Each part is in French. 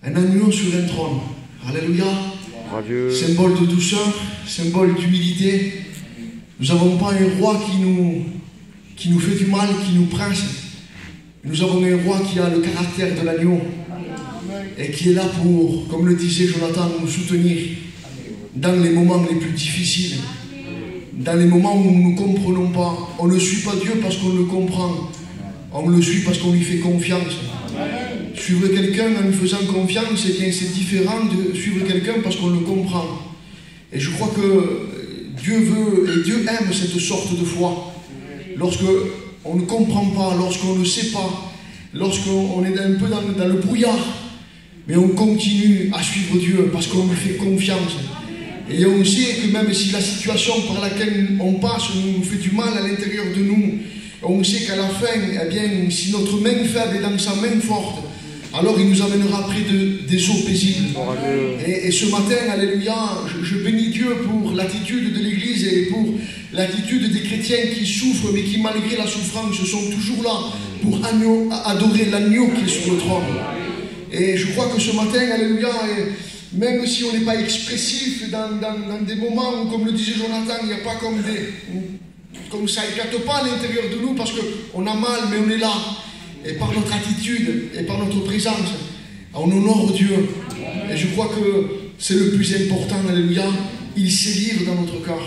Un agneau sur un trône. Alléluia. Adieu. Symbole de douceur, symbole d'humilité. Nous n'avons pas un roi qui nous fait du mal, qui nous presse. Nous avons un roi qui a le caractère de l'agneau et qui est là pour, comme le disait Jonathan, nous soutenir dans les moments les plus difficiles, dans les moments où nous ne comprenons pas. On ne suit pas Dieu parce qu'on le comprend, on le suit parce qu'on lui fait confiance. Suivre quelqu'un en lui faisant confiance, c'est différent de suivre quelqu'un parce qu'on le comprend. Et je crois que Dieu veut et Dieu aime cette sorte de foi. Lorsque on ne comprend pas, lorsqu'on ne sait pas, lorsqu'on est un peu dans le brouillard, mais on continue à suivre Dieu parce qu'on lui fait confiance. Et on sait que même si la situation par laquelle on passe nous fait du mal à l'intérieur de nous, on sait qu'à la fin, eh bien, si notre main faible est dans sa main forte, alors il nous amènera près des eaux paisibles. Et ce matin, alléluia, je bénis Dieu pour l'attitude de l'Église et pour l'attitude des chrétiens qui souffrent, mais qui malgré la souffrance sont toujours là pour adorer l'agneau qui est sur le trône. Et je crois que ce matin, alléluia, même si on n'est pas expressif dans des moments où, comme le disait Jonathan, il n'y a pas comme ça éclate pas à l'intérieur de nous parce qu'on a mal, mais on est là. Et par notre attitude et par notre présence, on honore Dieu. Et je crois que c'est le plus important, alléluia. Il sait lire dans notre cœur.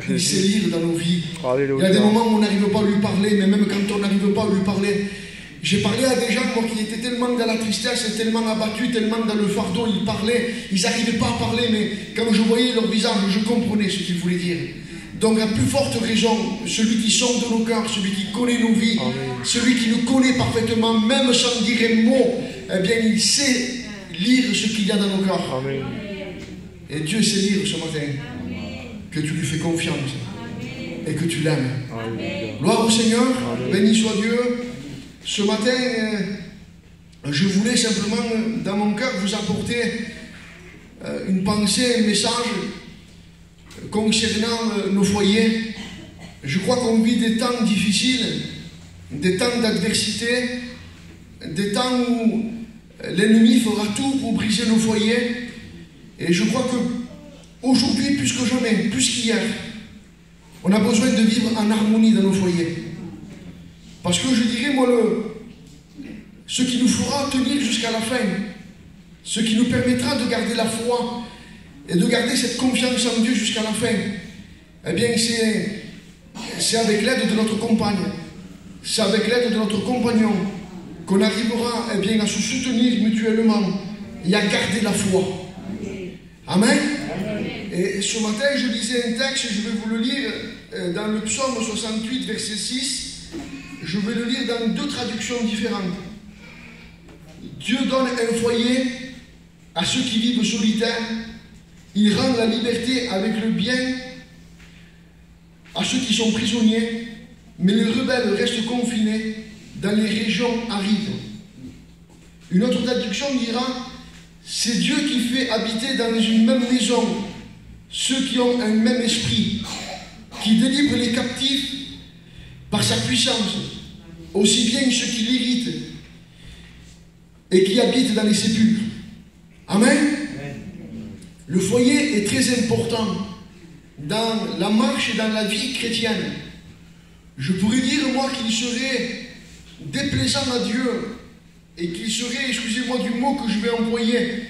Il sait lire dans nos vies. Alléluia. Il y a des moments où on n'arrive pas à lui parler, mais même quand on n'arrive pas à lui parler, j'ai parlé à des gens moi, qui étaient tellement dans la tristesse, tellement abattus, tellement dans le fardeau, ils parlaient, ils n'arrivaient pas à parler, mais quand je voyais leur visage, je comprenais ce qu'ils voulaient dire. Donc à plus forte raison, celui qui sonde nos cœurs, celui qui connaît nos vies, amen, celui qui nous connaît parfaitement, même sans dire un mot, eh bien il sait lire ce qu'il y a dans nos cœurs. Amen. Et Dieu sait lire ce matin. Amen. Que tu lui fais confiance. Amen. Et que tu l'aimes. Gloire au Seigneur, amen, béni soit Dieu. Ce matin, je voulais simplement dans mon cœur vous apporter une pensée, un message concernant nos foyers. Je crois qu'on vit des temps difficiles, des temps d'adversité, des temps où l'ennemi fera tout pour briser nos foyers. Et je crois qu'aujourd'hui, plus que jamais, plus qu'hier, on a besoin de vivre en harmonie dans nos foyers. Parce que je dirais, moi, ce qui nous fera tenir jusqu'à la fin, ce qui nous permettra de garder la foi, et de garder cette confiance en Dieu jusqu'à la fin, eh bien c'est avec l'aide de notre compagne, c'est avec l'aide de notre compagnon qu'on arrivera eh bien, à se soutenir mutuellement et à garder la foi. Amen. Et ce matin, je lisais un texte, je vais vous le lire dans le psaume 68, verset 6. Je vais le lire dans deux traductions différentes. Dieu donne un foyer à ceux qui vivent solitaires. Il rend la liberté avec le bien à ceux qui sont prisonniers, mais les rebelles restent confinés dans les régions arides. Une autre traduction dira, c'est Dieu qui fait habiter dans une même maison ceux qui ont un même esprit, qui délivre les captifs par sa puissance, aussi bien ceux qui l'irritent et qui habitent dans les sépulcres. Amen. Le foyer est très important dans la marche et dans la vie chrétienne. Je pourrais dire, moi, qu'il serait déplaisant à Dieu et qu'il serait, excusez-moi du mot que je vais employer,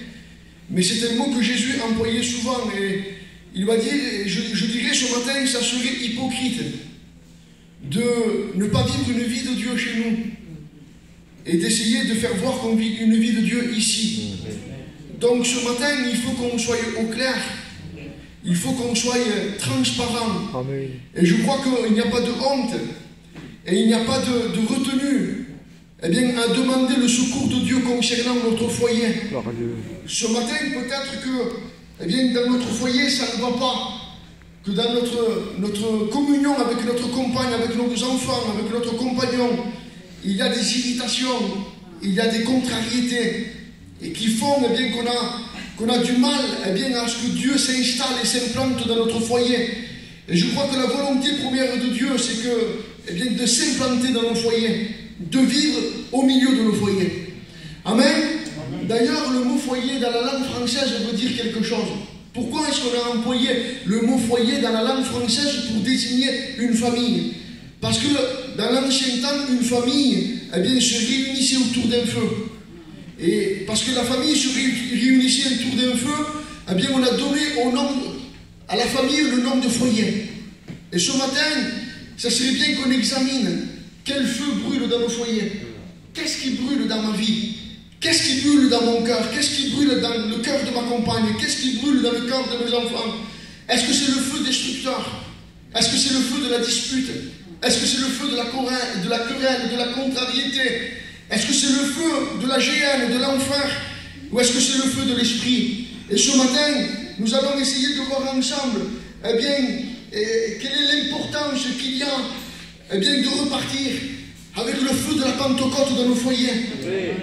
mais c'est un mot que Jésus employait souvent et il va dire, je dirais ce matin, ça serait hypocrite de ne pas vivre une vie de Dieu chez nous et d'essayer de faire voir qu'on vit une vie de Dieu ici. Donc ce matin, il faut qu'on soit au clair, il faut qu'on soit transparent. Amen. Et je crois qu'il n'y a pas de honte et il n'y a pas de retenue eh bien, à demander le secours de Dieu concernant notre foyer. Ce matin, peut-être que eh bien, dans notre foyer, ça ne va pas. Que dans notre communion avec notre compagne, avec nos enfants, avec notre compagnon, il y a des irritations, il y a des contrariétés, et qui font eh bien, qu'on a du mal eh bien, à ce que Dieu s'installe et s'implante dans notre foyer. Et je crois que la volonté première de Dieu, c'est que, eh bien, de s'implanter dans nos foyers, de vivre au milieu de nos foyers. Amen. D'ailleurs, le mot foyer dans la langue française veut dire quelque chose. Pourquoi est-ce qu'on a employé le mot foyer dans la langue française pour désigner une famille? Parce que dans l'ancien temps, une famille se réunissait autour d'un feu. Et parce que la famille se réunissait autour d'un feu, on a donné à la famille le nom de foyer. Et ce matin, ça serait bien qu'on examine quel feu brûle dans nos foyers. Qu'est-ce qui brûle dans ma vie? Qu'est-ce qui brûle dans mon cœur? Qu'est-ce qui brûle dans le cœur de ma compagne? Qu'est-ce qui brûle dans le cœur de mes enfants? Est-ce que c'est le feu destructeur? Est-ce que c'est le feu de la dispute? Est-ce que c'est le feu de la querelle, de la contrariété? Est-ce que c'est le feu de la géhenne, de l'enfer? Ou est-ce que c'est le feu de l'esprit? Et ce matin, nous allons essayer de voir ensemble, quelle est l'importance qu'il y a, de repartir avec le feu de la Pentecôte dans nos foyers,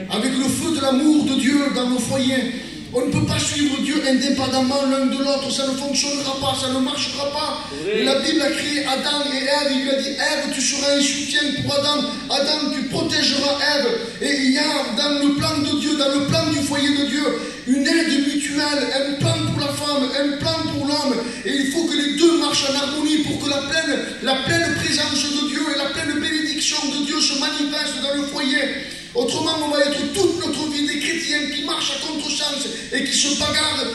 avec le feu de l'amour de Dieu dans nos foyers. On ne peut pas suivre Dieu indépendamment l'un de l'autre, ça ne fonctionnera pas, ça ne marchera pas. La Bible a créé Adam et Ève, il lui a dit, Ève, tu seras un soutien pour Adam, Adam, tu protégeras Ève. Et il y a dans le plan de Dieu, dans le plan du foyer de Dieu, une aide mutuelle, un plan pour la femme, un plan pour l'homme. Et il faut que les deux marchent en harmonie pour que la pleine présence de Dieu et la pleine bénédiction de Dieu se manifestent dans le foyer. Autrement, on va être toute notre vie des chrétiens qui marchent à contresens et qui se bagarrent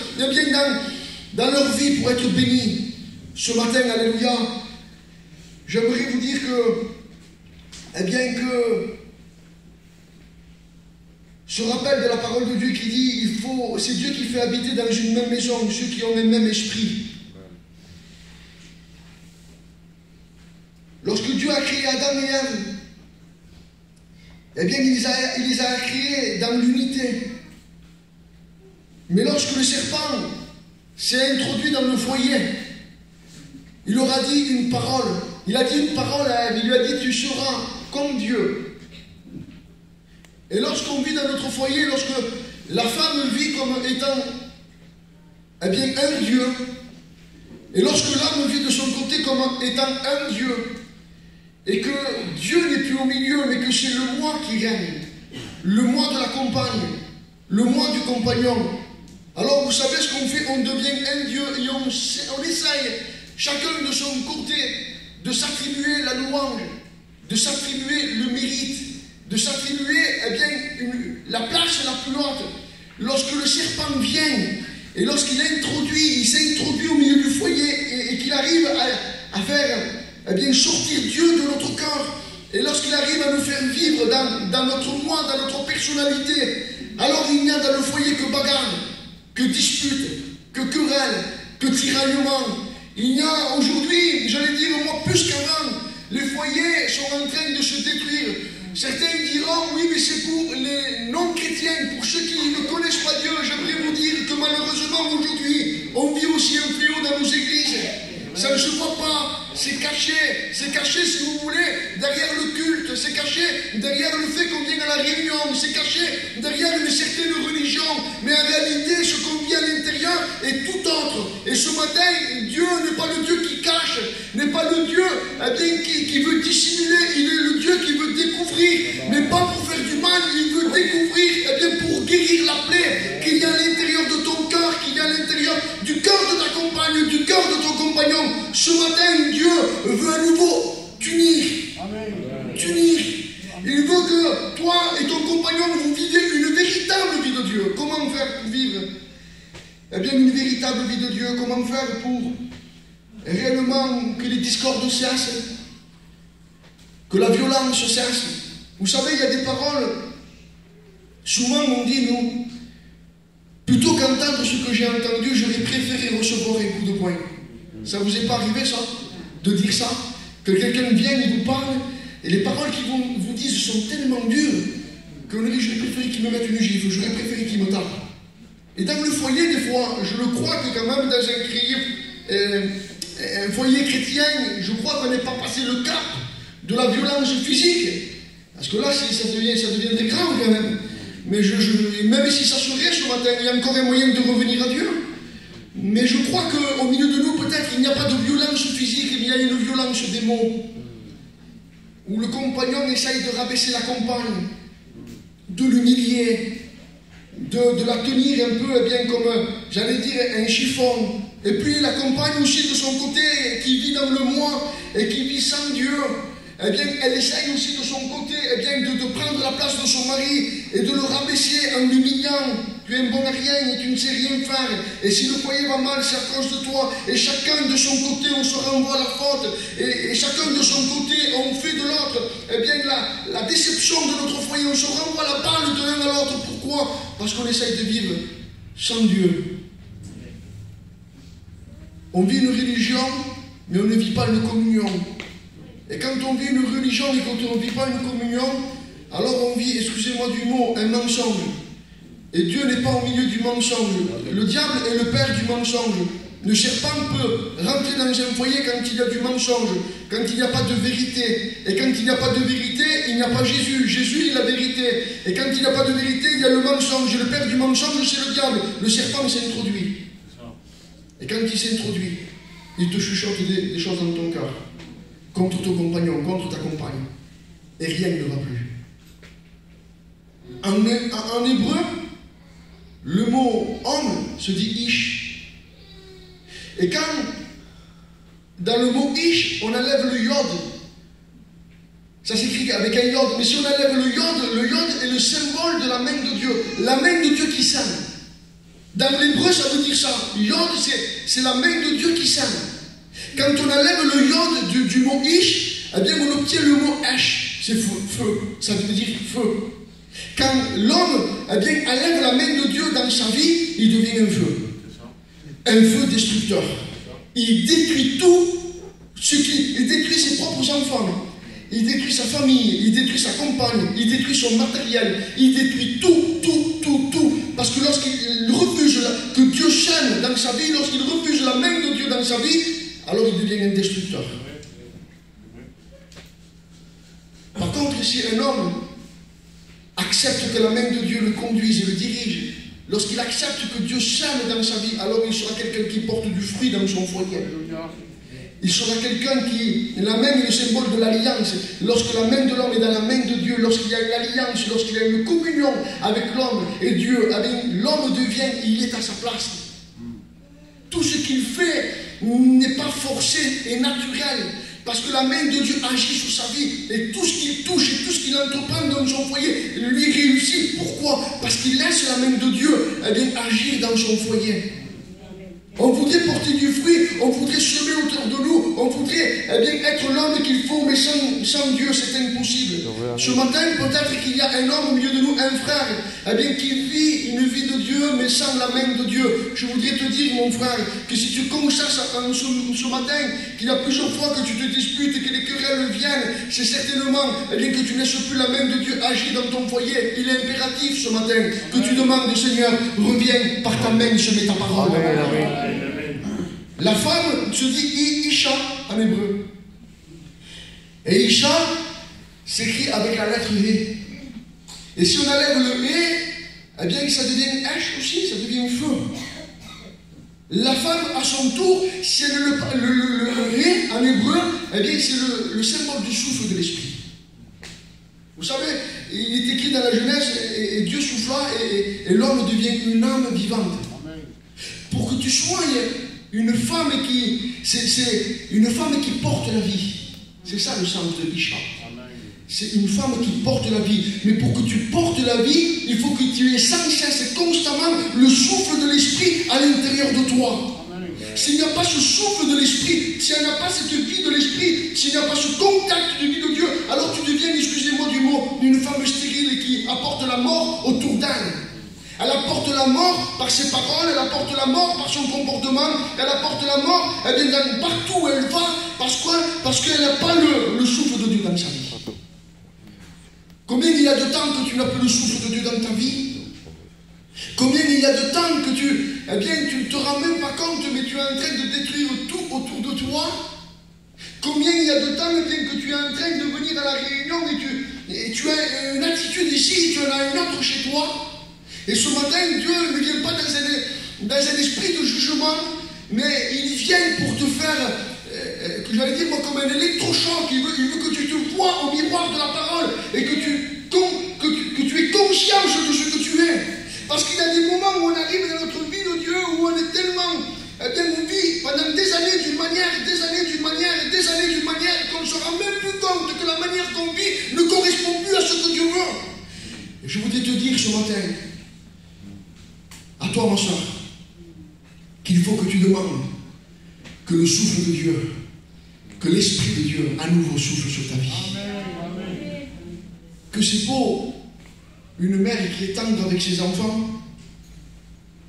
dans leur vie pour être bénis. Ce matin, alléluia, j'aimerais vous dire que ce rappel de la parole de Dieu qui dit, c'est Dieu qui fait habiter dans une même maison ceux qui ont le même esprit. Lorsque Dieu a créé Adam et Ève, il les a créés dans l'unité. Mais lorsque le serpent s'est introduit dans le foyer, il leur a dit une parole. Il a dit une parole à Ève, il lui a dit, tu seras comme Dieu. Et lorsqu'on vit dans notre foyer, lorsque la femme vit comme étant un Dieu, et lorsque l'homme vit de son côté comme étant un Dieu, et que Dieu n'est plus au milieu, mais que c'est le moi qui règne, le moi de la compagne, le moi du compagnon. Alors vous savez ce qu'on fait, on devient un Dieu et on essaye, chacun de son côté, de s'attribuer la louange, de s'attribuer le mérite, de s'attribuer la place la plus haute. Lorsque le serpent vient, et lorsqu'il s'est introduit au milieu du foyer, et qu'il arrive à faire sortir Dieu de notre cœur, et lorsqu'il arrive à nous faire vivre dans notre moi, dans notre personnalité, alors il n'y a dans le foyer que bagarre, que dispute, que querelle, que tiraillement. Il y a aujourd'hui, j'allais dire moi plus qu'avant, les foyers sont en train de se détruire. Certains diront, oui, mais c'est pour les non-chrétiens, pour ceux qui ne connaissent pas Dieu. J'aimerais vous dire que malheureusement aujourd'hui, on vit aussi un fléau dans nos églises. Ça ne se voit pas, c'est caché si vous voulez, derrière le culte, c'est caché derrière le fait qu'on vienne à la réunion, c'est caché derrière une certaine religion, mais en réalité, ce qu'on vit à l'intérieur est tout autre. Et ce matin, Dieu n'est pas le Dieu qui cache, n'est pas le Dieu qui veut dissimuler, il est le Dieu qui veut découvrir, mais pas pour faire du mal, il veut découvrir, pour guérir la plaie qu'il y a à l'intérieur de ton cœur, qu'il y a à l'intérieur du cœur de ta compagne, du cœur de ton compagnon. Ce matin, Dieu veut à nouveau t'unir. T'unir. Il veut que toi et ton compagnon, vous viviez une véritable vie de Dieu. Comment faire pour vivre une véritable vie de Dieu? Comment faire pour réellement que les discordes cessent, que la violence cesse? Vous savez, il y a des paroles, souvent on dit, nous, plutôt qu'entendre ce que j'ai entendu, j'aurais préféré recevoir un coup de poing. Ça vous est pas arrivé, ça? De dire ça? Que quelqu'un vienne et vous parle, et les paroles qu'ils vous disent sont tellement dures, qu'on dit, j'aurais préféré qu'il me mette une gifle, j'aurais préféré qu'il me tape. Et dans le foyer, des fois, je le crois que quand même dans un foyer chrétien, je crois qu'on n'est pas passé le cap de la violence physique. Parce que là, ça devient très grave quand même. Mais même si ça serait ce matin, il y a encore un moyen de revenir à Dieu. Mais je crois qu'au milieu de nous, peut-être, il n'y a pas de violence physique, mais il y a une violence des mots. Où le compagnon essaye de rabaisser la compagne, de l'humilier, de la tenir un peu, eh bien, comme, j'allais dire, un chiffon. Et puis la compagne aussi de son côté, qui vit dans le moi et qui vit sans Dieu, eh bien, elle essaye aussi de son côté, eh bien, de prendre la place de son mari et de le rabaisser en l'humiliant. Tu es un bon à rien et tu ne sais rien faire. Et si le foyer va mal, c'est à cause de toi. Et chacun de son côté, on se renvoie la faute. Et chacun de son côté, on fait de l'autre, eh bien, la déception de notre foyer. On se renvoie la balle de l'un à l'autre. Pourquoi? Parce qu'on essaye de vivre sans Dieu. On vit une religion, mais on ne vit pas une communion. Et quand on vit une religion et quand on ne vit pas une communion, alors on vit, excusez-moi du mot, un mensonge. Et Dieu n'est pas au milieu du mensonge. Le diable est le père du mensonge. Le serpent peut rentrer dans un foyer quand il y a du mensonge, quand il n'y a pas de vérité. Et quand il n'y a pas de vérité, il n'y a pas Jésus. Jésus est la vérité. Et quand il n'y a pas de vérité, il y a le mensonge. Et le père du mensonge, c'est le diable. Le serpent s'introduit. Et quand il s'introduit, il te chuchote des choses dans ton cœur. Contre ton compagnon, contre ta compagne. Et rien ne va plus. En hébreu, le mot homme se dit ish. Et quand, dans le mot ish, on enlève le yod, ça s'écrit avec un yod, mais si on enlève le yod est le symbole de la main de Dieu. La main de Dieu qui sème. Dans l'hébreu, ça veut dire ça. Yod, c'est la main de Dieu qui sème. Quand on enlève le yod du mot ish, eh bien on obtient le mot esh, c'est feu, ça veut dire feu. Quand l'homme eh bien, enlève la main de Dieu dans sa vie, il devient un feu destructeur. Il détruit tout, il détruit ses propres enfants, il détruit sa famille, il détruit sa compagne, il détruit son matériel, il détruit tout. Parce que lorsqu'il refuse que Dieu chaîne dans sa vie, lorsqu'il refuse la main de Dieu dans sa vie, alors il devient un destructeur. Par contre, si un homme accepte que la main de Dieu le conduise et le dirige, lorsqu'il accepte que Dieu sème dans sa vie, alors il sera quelqu'un qui porte du fruit dans son foyer. Il sera quelqu'un qui... La main est le symbole de l'alliance. Lorsque la main de l'homme est dans la main de Dieu, lorsqu'il y a une alliance, lorsqu'il y a une communion avec l'homme et Dieu, l'homme devient, il est à sa place. Tout ce qu'il fait n'est pas forcé et naturel. Parce que la main de Dieu agit sur sa vie. Et tout ce qu'il touche et tout ce qu'il entreprend dans son foyer, lui réussit. Pourquoi? Parce qu'il laisse la main de Dieu agir dans son foyer. On voudrait porter du fruit, on voudrait semer autour de nous, on voudrait être l'homme qu'il faut, mais sans Dieu, c'est impossible. Ce matin, peut-être qu'il y a un homme au milieu de nous, un frère, qui vit une vie de Dieu, mais sans la main de Dieu. Je voudrais te dire, mon frère, que si tu constates ce matin qu'il y a plusieurs fois que tu te disputes et que les querelles viennent, c'est certainement que tu ne laisses plus la main de Dieu agir dans ton foyer. Il est impératif ce matin que tu demandes, Seigneur, reviens par ta main, je mets ta parole. Amen. La femme se dit Isha en hébreu. Et Isha s'écrit avec la lettre He. Et si on enlève le He, eh bien ça devient Esh aussi, ça devient feu. La femme, à son tour, c'est le He en hébreu, eh bien c'est le symbole du souffle de l'esprit. Vous savez, il est écrit dans la Genèse, et Dieu souffla, et l'homme devient une âme vivante. Pour que tu sois une femme qui porte la vie. C'est ça le sens de Isha. C'est une femme qui porte la vie. Mais pour que tu portes la vie, il faut que tu aies sans cesse et constamment le souffle de l'esprit à l'intérieur de toi. S'il n'y a pas ce souffle de l'esprit, s'il n'y a pas cette vie de l'esprit, s'il n'y a pas ce contact de vie de Dieu, alors tu deviens, excusez-moi du mot, une femme stérile qui apporte la mort autour d'elle. Elle apporte la mort par ses paroles, elle apporte la mort par son comportement, elle apporte la mort partout où elle va. Parce qu'elle n'a pas le souffle de Dieu dans sa vie. Combien il y a de temps que tu n'as plus le souffle de Dieu dans ta vie? Combien il y a de temps que tu ne te rends même pas compte, mais tu es en train de détruire tout autour de toi? Combien il y a de temps que tu es en train de venir à la réunion et tu as une attitude ici, tu en as une autre chez toi? Et ce matin, Dieu ne vient pas dans un esprit de jugement, mais il vient pour te faire, j'allais dire moi, comme un électrochoc. Il veut que tu te vois au miroir de la parole et que tu aies conscience de ce que tu es. Parce qu'il y a des moments où on arrive dans notre vie de Dieu, où on est tellement, on vit pendant des années d'une manière, des années d'une manière, et des années d'une manière, qu'on ne se rend même plus compte que la manière qu'on vit ne correspond plus à ce que Dieu veut. Et je voudrais te dire ce matin, à toi ma soeur, qu'il faut que tu demandes que le souffle de Dieu, que l'Esprit de Dieu à nouveau souffle sur ta vie. Amen. Que c'est beau une mère qui est tendre avec ses enfants,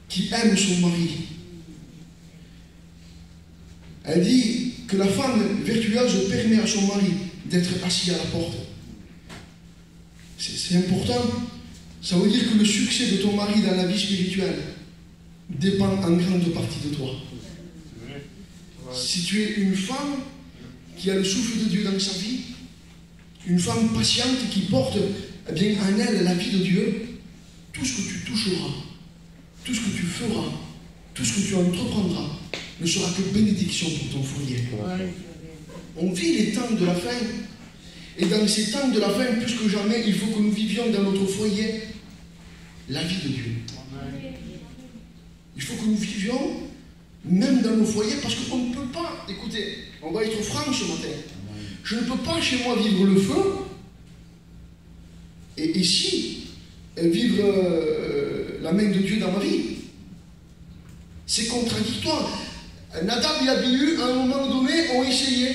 qui aime son mari. Elle dit que la femme vertueuse permet à son mari d'être assis à la porte. C'est important. Ça veut dire que le succès de ton mari dans la vie spirituelle dépend en grande partie de toi. Si tu es une femme qui a le souffle de Dieu dans sa vie, une femme patiente qui porte bien en elle la vie de Dieu, tout ce que tu toucheras, tout ce que tu feras, tout ce que tu entreprendras ne sera que bénédiction pour ton foyer. On vit les temps de la fin, et dans ces temps de la fin, plus que jamais, il faut que nous vivions dans notre foyer la vie de Dieu. Il faut que nous vivions même dans nos foyers, parce qu'on ne peut pas, écoutez, on va être franc ce matin, je ne peux pas chez moi vivre le feu, et ici, vivre la main de Dieu dans ma vie. C'est contradictoire. Nadab et Abihu, à un moment donné, ont essayé.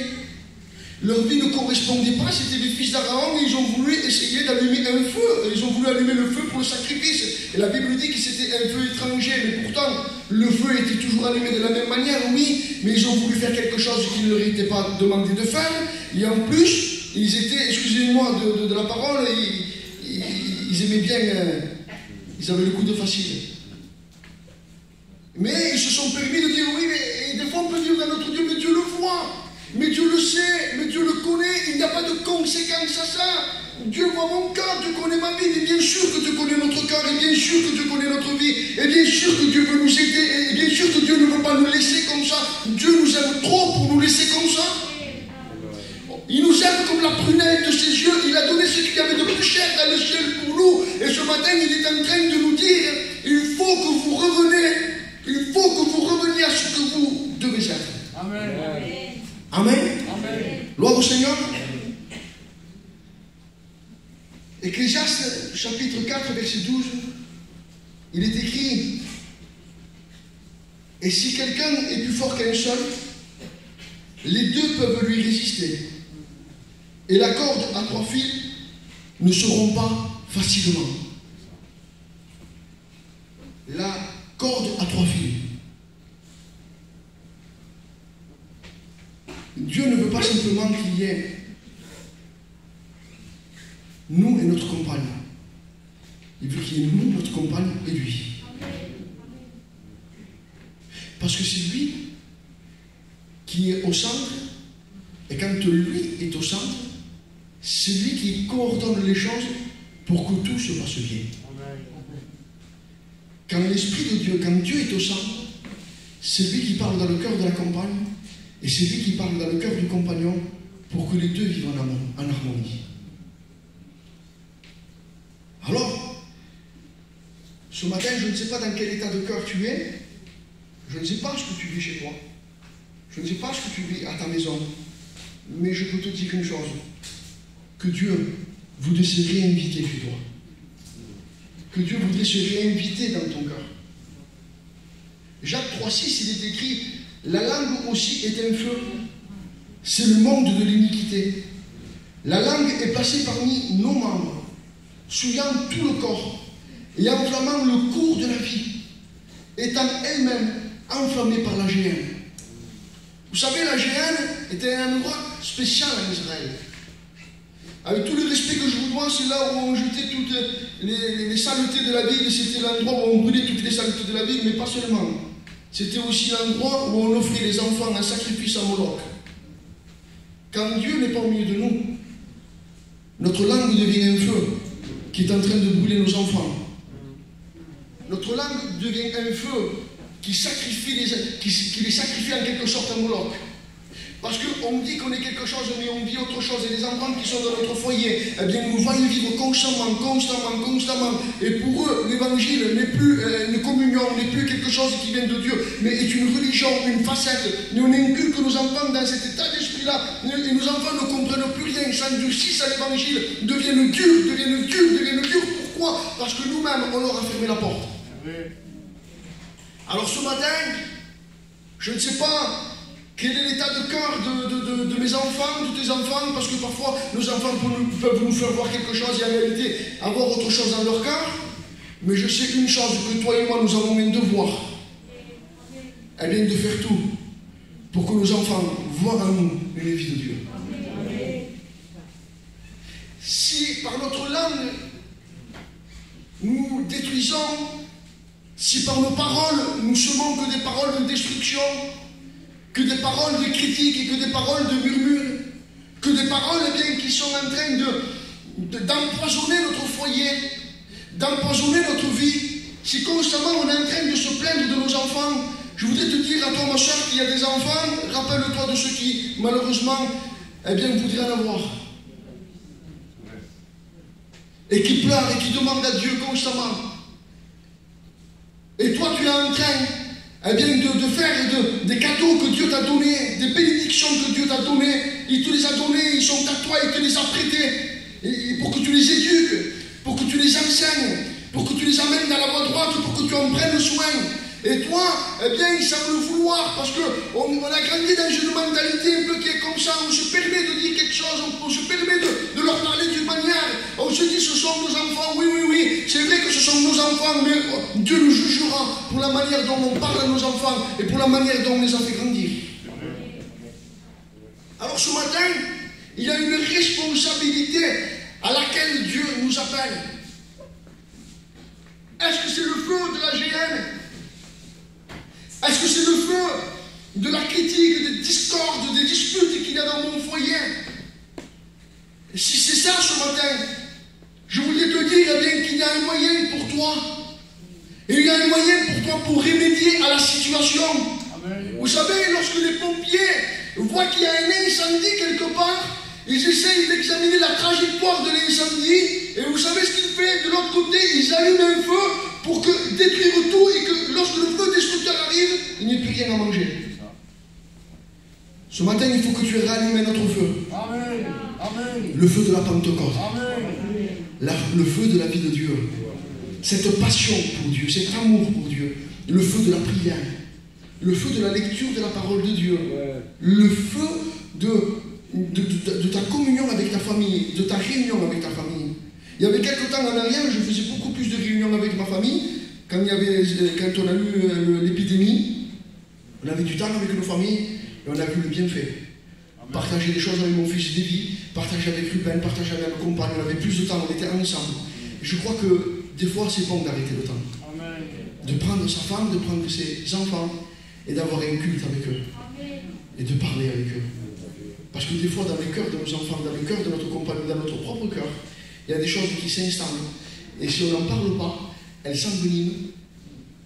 Leur vie ne correspondait pas, c'était des fils d'Aaron, et ils ont voulu essayer d'allumer un feu. Ils ont voulu allumer le feu pour le sacrifice. Et la Bible dit que c'était un feu étranger, mais pourtant, le feu était toujours allumé de la même manière, oui, mais ils ont voulu faire quelque chose qu'ils ne leur était pas demandé de faire. Et en plus, ils étaient, excusez-moi de la parole, ils aimaient bien, ils avaient le coup de facile. Mais ils se sont permis de dire, oui, mais des fois on peut dire dans notre Dieu, mais Dieu le voit. Mais Dieu le sait, mais Dieu le connaît, il n'y a pas de conséquence à ça. Dieu voit mon cœur, Dieu connaît ma vie, et bien sûr que Dieu connaît notre cœur, et bien sûr que Dieu connaît notre vie, et bien sûr que Dieu veut nous aider, et bien sûr que Dieu ne veut pas nous laisser comme ça. Dieu nous aime trop pour nous laisser comme ça. Il nous aime comme la prunelle de ses yeux, il a donné ce qu'il y avait de plus cher dans le ciel pour nous, et ce matin il est en train de nous dire, il faut que vous reveniez à ce que vous devez être. Amen. Amen. Amen. Gloire au Seigneur. Ecclésiaste, chapitre 4, verset 12, il est écrit, et si quelqu'un est plus fort qu'un seul, les deux peuvent lui résister. Et la corde à 3 fils ne se rompt pas facilement. La corde à 3 fils. Dieu ne veut pas simplement qu'il y ait nous et notre compagne. Il veut qu'il y ait nous, notre compagne et lui. Parce que c'est lui qui est au centre, et quand lui est au centre, c'est lui qui coordonne les choses pour que tout se passe bien. Quand l'Esprit de Dieu, quand Dieu est au centre, c'est lui qui parle dans le cœur de la compagne, et c'est lui qui parle dans le cœur du compagnon pour que les deux vivent en harmonie. Alors, ce matin, je ne sais pas dans quel état de cœur tu es, je ne sais pas ce que tu vis chez toi, je ne sais pas ce que tu vis à ta maison, mais je peux te dire une chose, que Dieu voudrait se réinviter chez toi, que Dieu voudrait se réinviter dans ton cœur. Jacques 3,6, il est écrit, la langue aussi est un feu, c'est le monde de l'iniquité. La langue est placée parmi nos membres, souillant tout le corps et enflammant le cours de la vie, étant elle-même enflammée par la géhenne. Vous savez, la géhenne était un endroit spécial en Israël. Avec tout le respect que je vous dois, c'est là où on jetait toutes les saletés de la ville, c'était l'endroit où on brûlait toutes les saletés de la ville, mais pas seulement. C'était aussi l'endroit où on offrait les enfants en sacrifice à Moloch. Quand Dieu n'est pas au milieu de nous, notre langue devient un feu qui est en train de brûler nos enfants. Notre langue devient un feu qui les sacrifie en quelque sorte à Moloch. Parce qu'on dit qu'on est quelque chose, mais on vit autre chose. Et les enfants qui sont dans notre foyer, eh bien, nous voient vivre constamment. Et pour eux, l'évangile n'est plus une communion, n'est plus quelque chose qui vient de Dieu, mais est une religion, une facette. Mais on inculque nos enfants dans cet état d'esprit-là. Et nos enfants ne comprennent plus rien, s'endurcissent à l'évangile, deviennent durs. Pourquoi? Parce que nous-mêmes, on leur a fermé la porte. Alors ce matin, je ne sais pas quel est l'état de cœur de mes enfants, de tes enfants, parce que parfois nos enfants peuvent nous faire voir quelque chose et en réalité avoir autre chose dans leur cœur. Mais je sais une chose, que toi et moi nous avons un devoir. Elle vient de faire tout pour que nos enfants voient en nous une vie de Dieu. Si par notre langue nous détruisons, si par nos paroles nous semons que des paroles de destruction, que des paroles de critique et que des paroles de murmure, que des paroles bien, qui sont en train d'empoisonner notre foyer, d'empoisonner notre vie, si constamment on est en train de se plaindre de nos enfants, je voudrais te dire à toi ma soeur qu'il y a des enfants, rappelle-toi de ceux qui malheureusement voudraient en avoir. Et qui pleurent et qui demandent à Dieu constamment. Et toi tu es en train de faire des cadeaux que Dieu t'a donnés, des bénédictions que Dieu t'a données. Il te les a donnés, ils sont à toi, il te les a prêtés. Pour que tu les éduques, pour que tu les enseignes, pour que tu les amènes dans la voie droite, pour que tu en prennes soin. Et toi, ils savent le vouloir, parce qu'on a grandi dans une mentalité un peu qui est comme ça, on se permet de dire quelque chose, on se permet de leur parler d'une manière, on se dit ce sont nos enfants, oui, c'est vrai que ce sont nos enfants, mais Dieu nous jugera pour la manière dont on parle à nos enfants et pour la manière dont on les a fait grandir. Alors ce matin, il y a une responsabilité à laquelle Dieu nous appelle. Est-ce que c'est le feu de la GN? Est-ce que c'est le feu de la critique, des discordes, des disputes qu'il y a dans mon foyer? Et si c'est ça ce matin, je voulais te dire qu'il y a un moyen pour toi. Et il y a un moyen pour toi pour remédier à la situation. Amen. Vous savez, lorsque les pompiers voient qu'il y a un incendie quelque part, ils essayent d'examiner la trajectoire de l'incendie. Et vous savez ce qu'ils font? De l'autre côté, ils allument un feu pour détruire tout et que lorsque le feu destructeur arrive, il n'y ait plus rien à manger. Ce matin, il faut que tu rallumes un autre feu. Amen. Amen. Le feu de la Pentecôte. Amen. Le feu de la vie de Dieu. Cette passion pour Dieu, cet amour pour Dieu. Le feu de la prière. Le feu de la lecture de la parole de Dieu. Le feu de ta communion avec ta famille, de ta réunion avec ta famille. Il y avait quelques temps en arrière, je faisais beaucoup plus de réunions avec ma famille. Quand on a eu l'épidémie, on avait du temps avec nos familles et on a vu le bienfait. Partager des choses avec mon fils Davy, partager avec Ruben, partager avec ma compagne, on avait plus de temps, on était ensemble. Et je crois que des fois c'est bon d'arrêter le temps. Amen. De prendre sa femme, de prendre ses enfants et d'avoir un culte avec eux. Amen. Et de parler avec eux. Parce que des fois dans le cœur de nos enfants, dans le cœur de notre compagne, dans notre propre cœur, il y a des choses qui s'installent. Et si on n'en parle pas, elles s'enveniment.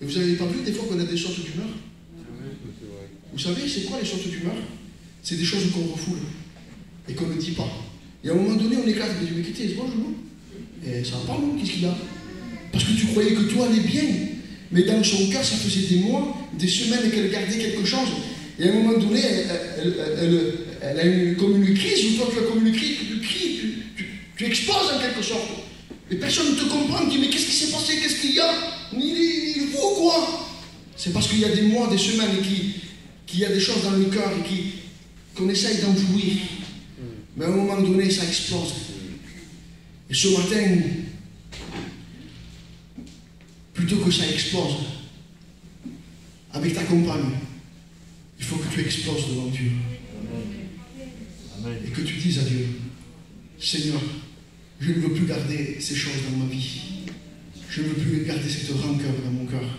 Et vous n'avez pas vu des fois qu'on a des sortes d'humeur? Vous savez, c'est quoi les sortes d'humeur? C'est des choses qu'on refoule et qu'on ne dit pas. Et à un moment donné, on éclate. Mais écoutez, c'est bon, et ça va pas, non? Qu'est-ce qu'il a? Parce que tu croyais que toi allais bien. Mais dans son cœur, ça faisait des mois, des semaines qu'elle gardait quelque chose. Et à un moment donné, elle a comme une crise, ou toi tu as comme une crise, tu cries, tu exploses en quelque sorte. Et personne ne te comprend, tu dis mais qu'est-ce qui s'est passé, qu'est-ce qu'il y a? Il faut quoi? C'est parce qu'il y a des mois, des semaines, qu'il y a des choses dans le cœur et qu'on essaye d'enfouir. Mais à un moment donné, ça explose. Et ce matin, plutôt que ça explose, avec ta compagne, il faut que tu exploses devant Dieu. Amen. Et que tu dises à Dieu, Seigneur, je ne veux plus garder ces choses dans ma vie. Je ne veux plus garder cette rancœur dans mon cœur.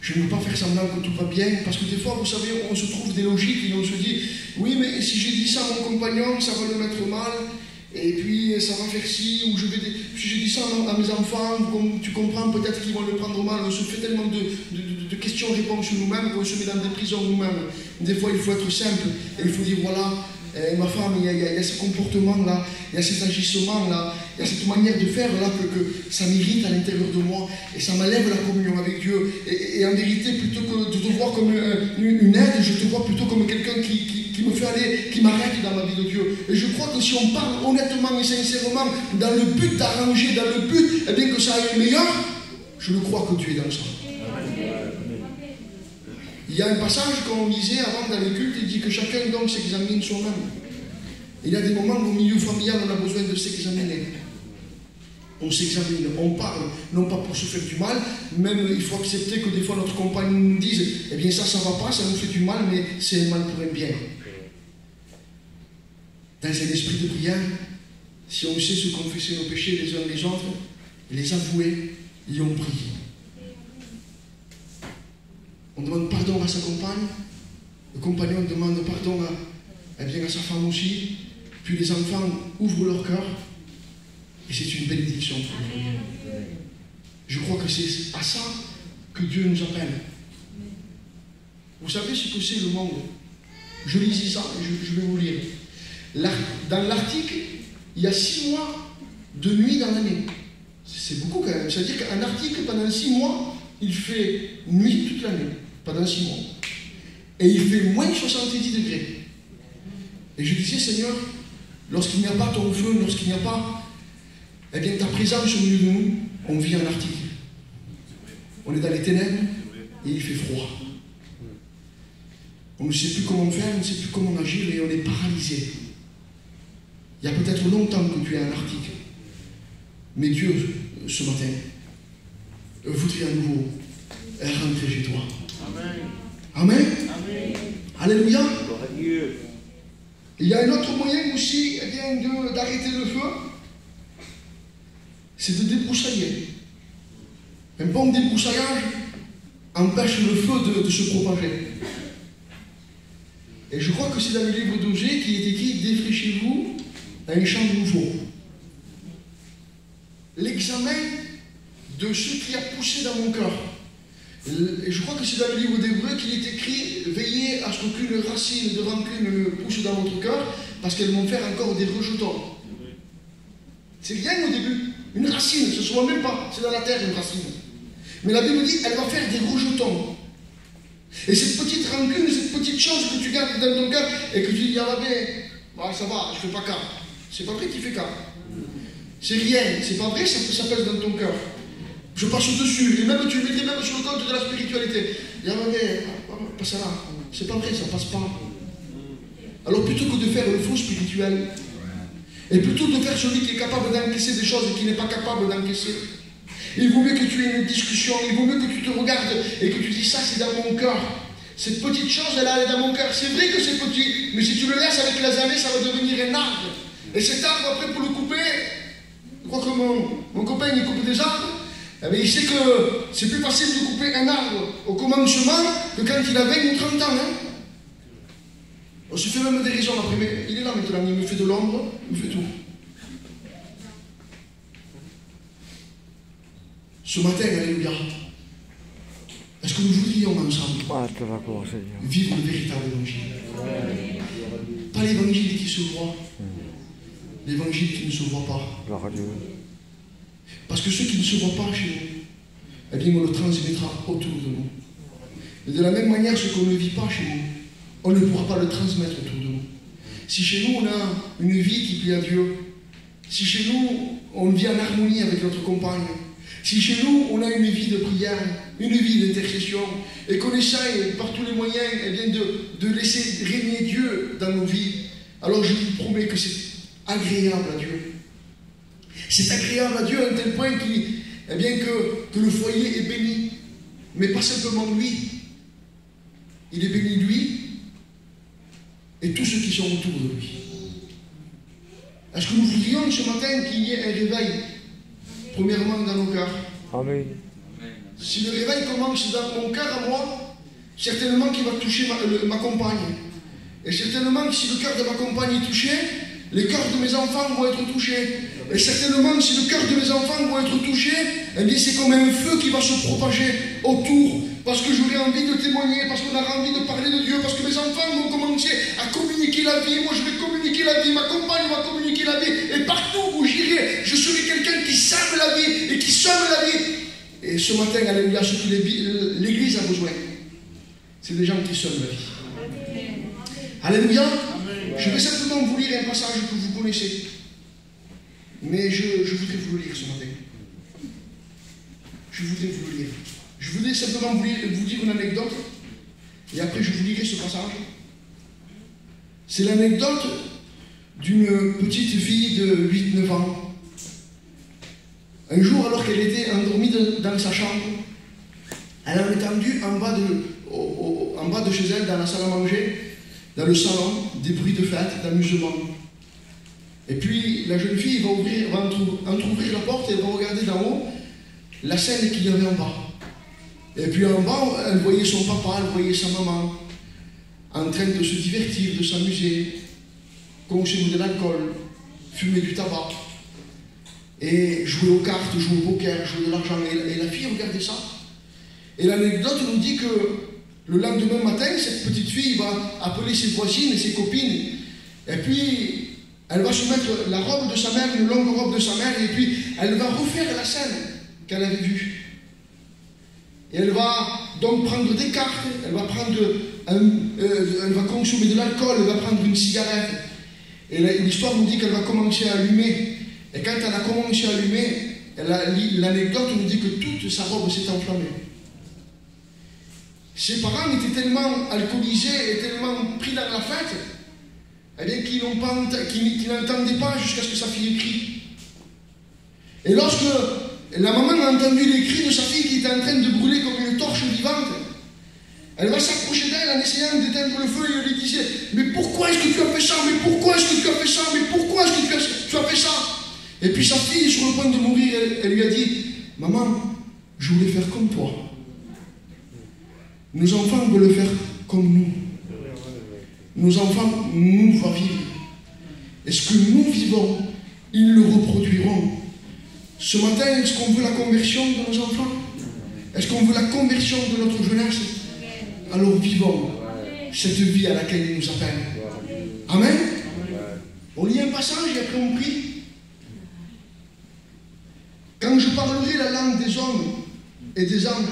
Je ne veux pas faire semblant que tout va bien, parce que des fois, vous savez, on se trouve des logiques et on se dit, oui, mais si j'ai dit ça à mon compagnon, ça va le mettre mal, et puis ça va faire ci, ou si j'ai dit ça à mes enfants, tu comprends, peut-être qu'ils vont le prendre mal. On se fait tellement de questions questions-réponses nous-mêmes, qu'on se met dans des prisons nous-mêmes. Des fois, il faut être simple et il faut dire voilà, ma femme, il y a ce comportement-là, il y a cet agissement-là, il y a cette manière de faire là que ça m'irrite à l'intérieur de moi et ça m'enlève la communion avec Dieu. Et en vérité, plutôt que de te voir comme une aide, je te vois plutôt comme quelqu'un qui me fait aller, qui m'arrête dans la vie de Dieu. Et je crois que si on parle honnêtement et sincèrement, dans le but d'arranger, dans le but eh bien, que ça aille meilleur, je le crois que Dieu est dans ça. Il y a un passage qu'on lisait avant dans les cultes, il dit que chacun donc s'examine soi-même. Il y a des moments où au milieu familial, on a besoin de s'examiner. On s'examine, on parle, non pas pour se faire du mal, même il faut accepter que des fois notre compagne nous dise eh bien ça va pas, ça nous fait du mal, mais c'est un mal pour un bien. Dans un esprit de prière, si on sait se confesser nos péchés les uns les autres, les avouer, et on prie. On demande pardon à sa compagne, le compagnon demande pardon à sa femme aussi, puis les enfants ouvrent leur cœur, et c'est une bénédiction pour nous. Je crois que c'est à ça que Dieu nous appelle. Vous savez ce que c'est le monde? Je lisais ça, je vais vous lire. Dans l'Arctique, il y a 6 mois de nuit dans l'année. C'est beaucoup quand même. C'est-à-dire qu'en Arctique, pendant 6 mois, il fait nuit toute l'année. Pendant 6 mois. Et il fait moins de 70 degrés. Et je disais, Seigneur, lorsqu'il n'y a pas ton feu, lorsqu'il n'y a pas eh bien, ta présence au milieu de nous, on vit en Arctique. On est dans les ténèbres et il fait froid. On ne sait plus comment faire, on ne sait plus comment agir et on est paralysé. Il y a peut-être longtemps que tu es en Arctique. Mais Dieu, ce matin, voudrait à nouveau rentrer chez toi. Amen. Amen. Amen. Alléluia. Il y a un autre moyen aussi eh bien, d'arrêter le feu, c'est de débroussailler. Un bon débroussaillage empêche le feu de se propager. Et je crois que c'est dans le livre d'Osée qui est écrit « Défraîchez-vous un champ nouveau ». L'examen de ce qui a poussé dans mon cœur. Et je crois que c'est dans le livre d'Hébreux qu'il est écrit « Veillez à ce qu'aucune racine de rancune ne pousse dans votre cœur, parce qu'elles vont faire encore des rejetons. » C'est rien au début. Une racine, ce ne se voit même pas. C'est dans la terre une racine. Mais la Bible dit, elle va faire des rejetons. Et cette petite rancune, cette petite chose que tu gardes dans ton cœur et que tu dis, ah bah, ça va, je ne fais pas cas. C'est pas vrai qu'il fait cas. C'est rien, c'est pas vrai, ça pèse dans ton cœur. Je passe au-dessus, et même tu le mettais même sur le compte de la spiritualité. Ah pas ça là, c'est pas vrai, ça passe pas. Alors plutôt que de faire le faux spirituel, et plutôt de faire celui qui est capable d'encaisser des choses et qui n'est pas capable d'encaisser, il vaut mieux que tu aies une discussion, il vaut mieux que tu te regardes et que tu dis ça c'est dans mon cœur. Cette petite chose elle est dans mon cœur. C'est vrai que c'est petit, mais si tu le laisses avec les années, ça va devenir un arbre. Et cet arbre après pour le couper, je crois que mon copain il coupe des arbres, eh bien, il sait que c'est plus facile de couper un arbre au commencement que quand il a 20 ou 30 ans. Hein. On se fait même des raisons après, mais il est là maintenant, il me fait de l'ombre, il me fait tout. Ce matin, alléluia, est-ce que nous voudrions ensemble vivre le véritable évangile? Pas l'évangile qui se voit, l'évangile qui ne se voit pas. Parce que ceux qui ne se voient pas chez nous, eh bien on le transmettra autour de nous. Et de la même manière, ce qu'on ne vit pas chez nous, on ne pourra pas le transmettre autour de nous. Si chez nous on a une vie qui plaît à Dieu, si chez nous on vit en harmonie avec notre compagne, si chez nous on a une vie de prière, une vie d'intercession, et qu'on essaye par tous les moyens eh bien, de laisser régner Dieu dans nos vies, alors je vous promets que c'est agréable à Dieu. C'est agréable à Dieu à un tel point eh bien, que le foyer est béni. Mais pas simplement lui. Il est béni lui et tous ceux qui sont autour de lui. Est-ce que nous voudrions ce matin qu'il y ait un réveil, premièrement dans nos cœurs? Amen. Si le réveil commence dans mon cœur à moi, certainement qu'il va toucher ma compagne. Et certainement que si le cœur de ma compagne est touché, les cœurs de mes enfants vont être touchés. Et certainement si le cœur de mes enfants vont être touchés, eh bien c'est comme un feu qui va se propager autour parce que j'aurais envie de témoigner, parce qu'on aura envie de parler de Dieu, parce que mes enfants vont commencer à communiquer la vie, moi je vais communiquer la vie, ma compagne va communiquer la vie, et partout où j'irai, je serai quelqu'un qui sème la vie et qui sème la vie. Et ce matin, alléluia, ce que l'Église a besoin, c'est des gens qui sèment la vie. Alléluia. Je vais simplement vous lire un passage que vous connaissez, mais je voudrais vous le lire ce matin. Je voudrais vous le lire. Je voudrais simplement vous dire une anecdote, et après je vous lirai ce passage. C'est l'anecdote d'une petite fille de 8-9 ans. Un jour, alors qu'elle était endormie dans sa chambre, elle a entendu en bas de chez elle, dans la salle à manger, dans le salon, des bruits de fête, d'amusement. Et puis la jeune fille va entrouvrir la porte et elle va regarder d'en haut la scène qu'il y avait en bas. Et puis en bas, elle voyait son papa, elle voyait sa maman, en train de se divertir, de s'amuser, consommer de l'alcool, fumer du tabac, et jouer aux cartes, jouer au poker, jouer de l'argent. Et la fille regardait ça. Et l'anecdote nous dit que le lendemain matin, cette petite fille va appeler ses voisines et ses copines, et puis elle va se mettre la robe de sa mère, une longue robe de sa mère, et puis elle va refaire la scène qu'elle avait vue. Et elle va donc prendre des cartes, elle va consommer de l'alcool, elle va prendre une cigarette. Et l'histoire nous dit qu'elle va commencer à allumer. Et quand elle a commencé à allumer, l'anecdote nous dit que toute sa robe s'est enflammée. Ses parents étaient tellement alcoolisés et tellement pris dans la fête, eh bien, qu'ils n'entendaient pas jusqu'à ce que sa fille crie. Et lorsque la maman a entendu les cris de sa fille qui était en train de brûler comme une torche vivante, elle va s'approcher d'elle en essayant d'éteindre le feu et elle lui disait: mais pourquoi est-ce que tu as fait ça? Mais pourquoi est-ce que tu as fait ça? Mais pourquoi est-ce que tu as fait ça? Et puis sa fille, sur le point de mourir, elle lui a dit: maman, je voulais faire comme toi. Nos enfants veulent faire comme nous. Nos enfants nous voient vivre. Et ce que nous vivons, ils le reproduiront. Ce matin, est-ce qu'on veut la conversion de nos enfants? Est-ce qu'on veut la conversion de notre jeunesse? Alors vivons cette vie à laquelle il nous appelle. Amen. On lit un passage et après on prie. Quand je parlerai la langue des hommes et des anges,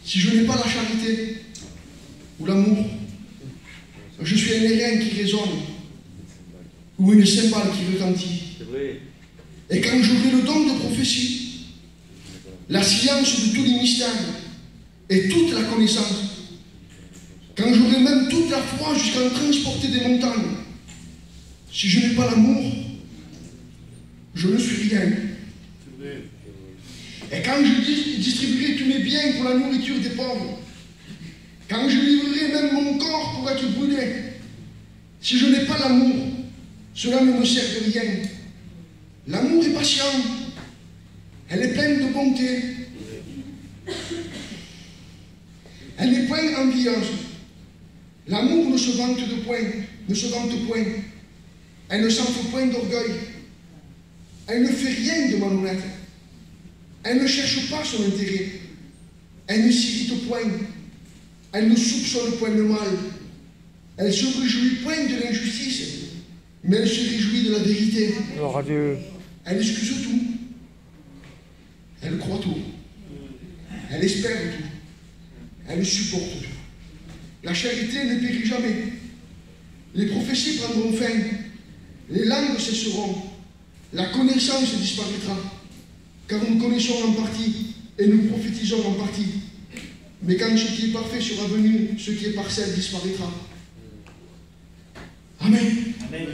si je n'ai pas la charité ou l'amour, je suis un airain qui résonne ou une cymbale qui retentit. Et quand j'aurai le don de prophétie, la science de tous les mystères et toute la connaissance, quand j'aurai même toute la foi jusqu'à transporter des montagnes, si je n'ai pas l'amour, je ne suis rien. Et quand je distribuerai tous mes biens pour la nourriture des pauvres, quand je livrerai même mon corps pour être brûlé, si je n'ai pas l'amour, cela ne me sert de rien. L'amour est patient, elle est pleine de bonté, elle n'est point envieuse. L'amour ne se vante point, elle ne s'enfle point d'orgueil, elle ne fait rien de malhonnête, elle ne cherche pas son intérêt, elle ne s'irrite point, elle ne soupçonne point le mal, elle ne se réjouit point de l'injustice, mais elle se réjouit de la vérité. Gloire à Dieu. Elle excuse tout, elle croit tout, elle espère tout, elle supporte tout. La charité ne périt jamais, les prophéties prendront fin, les langues cesseront, la connaissance disparaîtra, car nous connaissons en partie et nous prophétisons en partie. Mais quand ce qui est parfait sera venu, ce qui est partiel disparaîtra. Amen. Amen.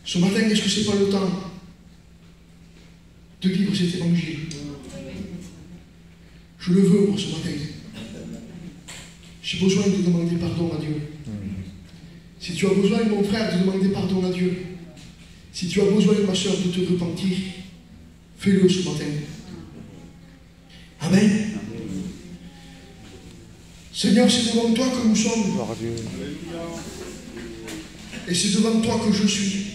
Ce matin, est-ce que ce n'est pas le temps de vivre cet évangile? Je le veux, moi, ce matin. J'ai besoin de demander pardon à Dieu. Si tu as besoin, mon frère, de demander pardon à Dieu, si tu as besoin, ma soeur, de te repentir, fais-le ce matin. Amen. Seigneur, c'est devant toi que nous sommes. Gloire à Dieu. Et c'est devant toi que je suis.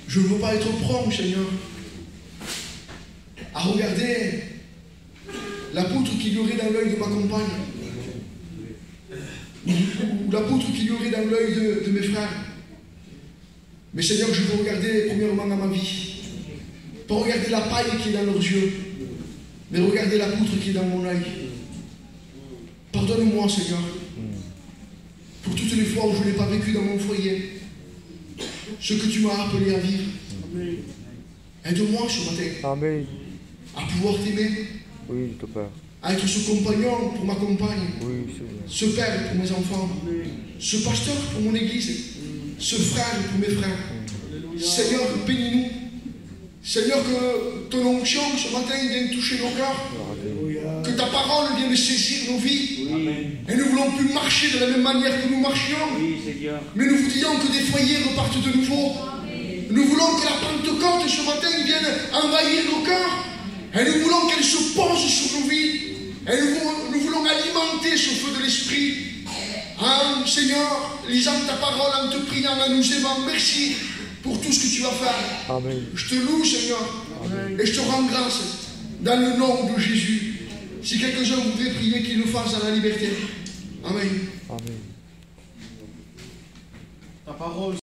Je ne veux pas être prompt, Seigneur, à regarder la poutre qu'il y aurait dans l'œil de ma compagne, ou la poutre qu'il y aurait dans l'œil de mes frères. Mais Seigneur, je veux regarder premièrement dans ma vie. Pas regarder la paille qui est dans leurs yeux, mais regarder la poutre qui est dans mon œil. Pardonne-moi, Seigneur, pour toutes les fois où je n'ai pas vécu dans mon foyer ce que tu m'as appelé à vivre. Aide-moi ce matin Amen. à pouvoir t'aimer, Oui, ton Père. à être ce compagnon pour ma compagne, Oui, Seigneur. ce père pour mes enfants, ce pasteur pour mon église, ce frère pour mes frères. Seigneur, bénis-nous. Seigneur, que ton onction ce matin vienne toucher nos cœurs, que ta parole vienne saisir nos vies. Et nous ne voulons plus marcher de la même manière que nous marchions, mais nous vous disons que des foyers repartent de nouveau. Nous voulons que la Pentecôte ce matin vienne envahir nos cœurs, et nous voulons qu'elle se pose sur nos vies, et nous voulons alimenter ce feu de l'Esprit. Hein, Seigneur, lisant ta parole, en te priant, en nous aimant, merci pour tout ce que tu vas faire. Amen. Je te loue, Seigneur, et je te rends grâce dans le nom de Jésus. Si quelqu'un voudrait prier, qu'il le fasse dans la liberté. Amen. Amen. Ta parole.